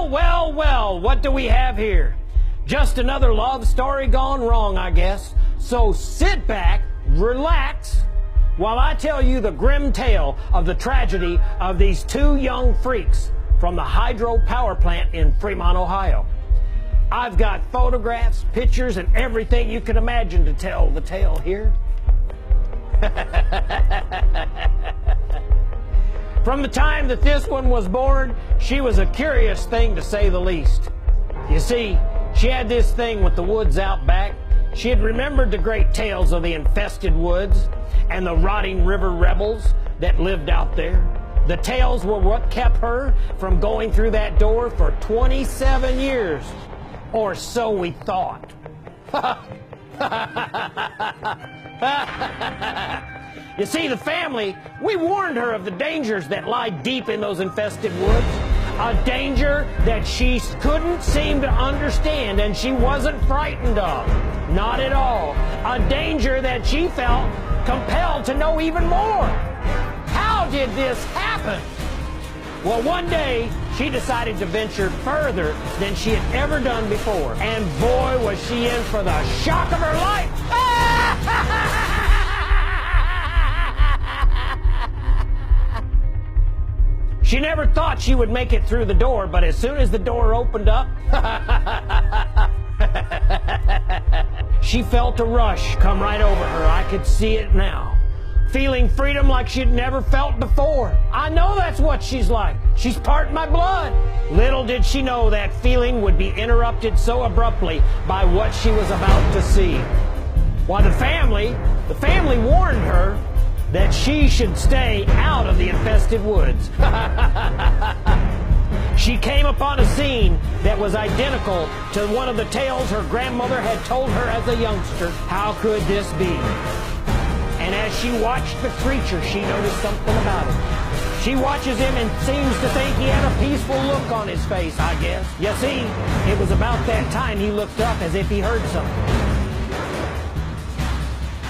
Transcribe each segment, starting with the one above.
Well, well, well, what do we have here? Just another love story gone wrong, I guess. So sit back, relax, while I tell you the grim tale of the tragedy of these two young freaks from the hydro power plant in Fremont, Ohio. I've got photographs, pictures, and everything you can imagine to tell the tale here. From the time that this one was born, she was a curious thing to say the least. You see, she had this thing with the woods out back. She had remembered the great tales of the infested woods and the rotting river rebels that lived out there. The tales were what kept her from going through that door for 27 years, or so we thought. You see, the family, we warned her of the dangers that lie deep in those infested woods. A danger that she couldn't seem to understand and she wasn't frightened of. Not at all. A danger that she felt compelled to know even more. How did this happen? Well, one day, she decided to venture further than she had ever done before. And boy, was she in for the shock of her life. She never thought she would make it through the door, but as soon as the door opened up, she felt a rush come right over her. I could see it now. Feeling freedom like she'd never felt before. I know that's what she's like. She's part of my blood. Little did she know that feeling would be interrupted so abruptly by what she was about to see. Why, the family warned her that she should stay out of the infested woods. She came upon a scene that was identical to one of the tales her grandmother had told her as a youngster. How could this be? And as she watched the creature, she noticed something about him. She watches him and seems to think he had a peaceful look on his face, I guess. You see, it was about that time he looked up as if he heard something.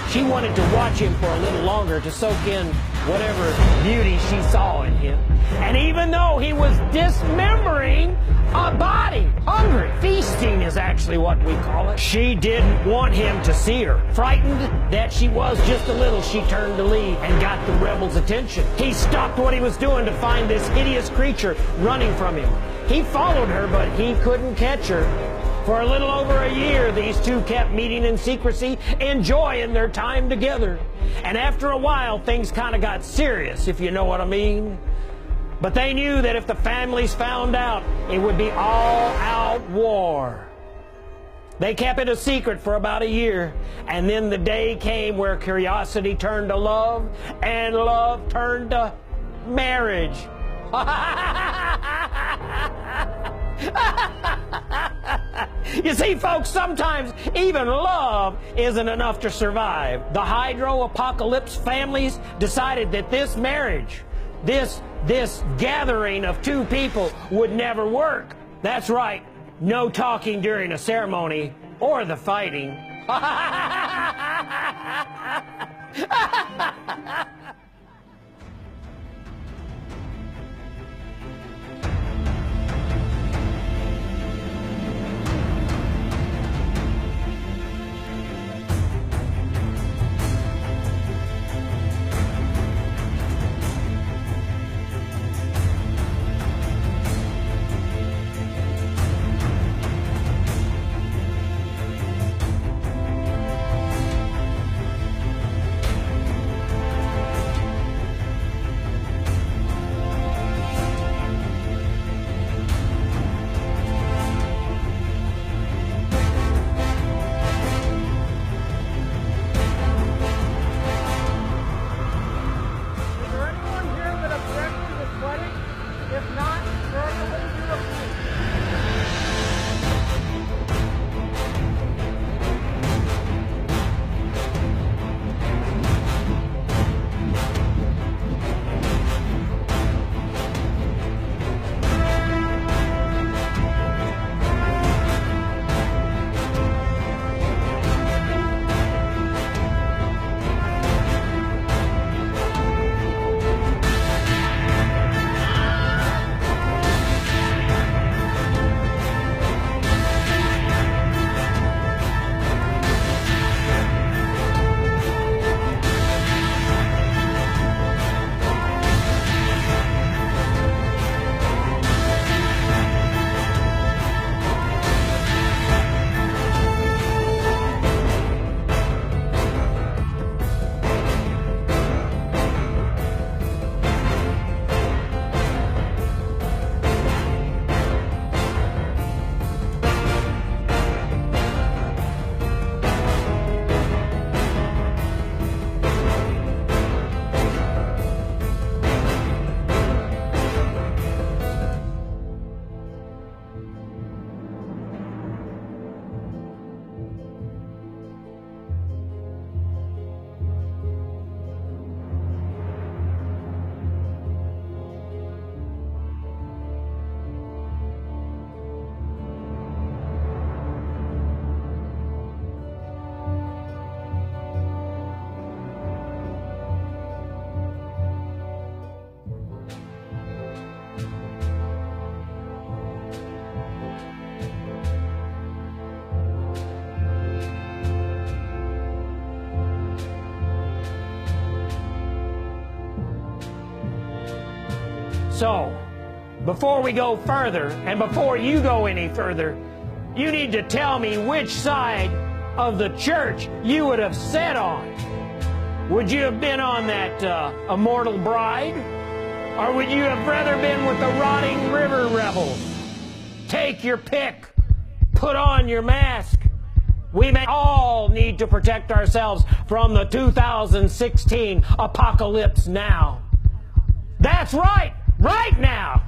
She wanted to watch him for a little longer to soak in whatever beauty she saw in him. And even though he was dismembering a body, hungry, feasting is actually what we call it, she didn't want him to see her. Frightened that she was just a little, she turned to leave and got the rebel's attention. He stopped what he was doing to find this hideous creature running from him. He followed her, but he couldn't catch her. For a little over a year, these two kept meeting in secrecy, enjoying their time together. And after a while, things kind of got serious, if you know what I mean. But they knew that if the families found out, it would be all-out war. They kept it a secret for about a year, and then the day came where curiosity turned to love, and love turned to marriage. You see, folks, sometimes even love isn't enough to survive. The hydro-apocalypse families decided that this marriage, this gathering of two people would never work. That's right, no talking during a ceremony or the fighting. So, before we go further, and before you go any further, you need to tell me which side of the church you would have sat on. Would you have been on that immortal bride? Or would you have rather been with the rotting river rebels? Take your pick. Put on your mask. We may all need to protect ourselves from the 2016 apocalypse now. That's right! Right now!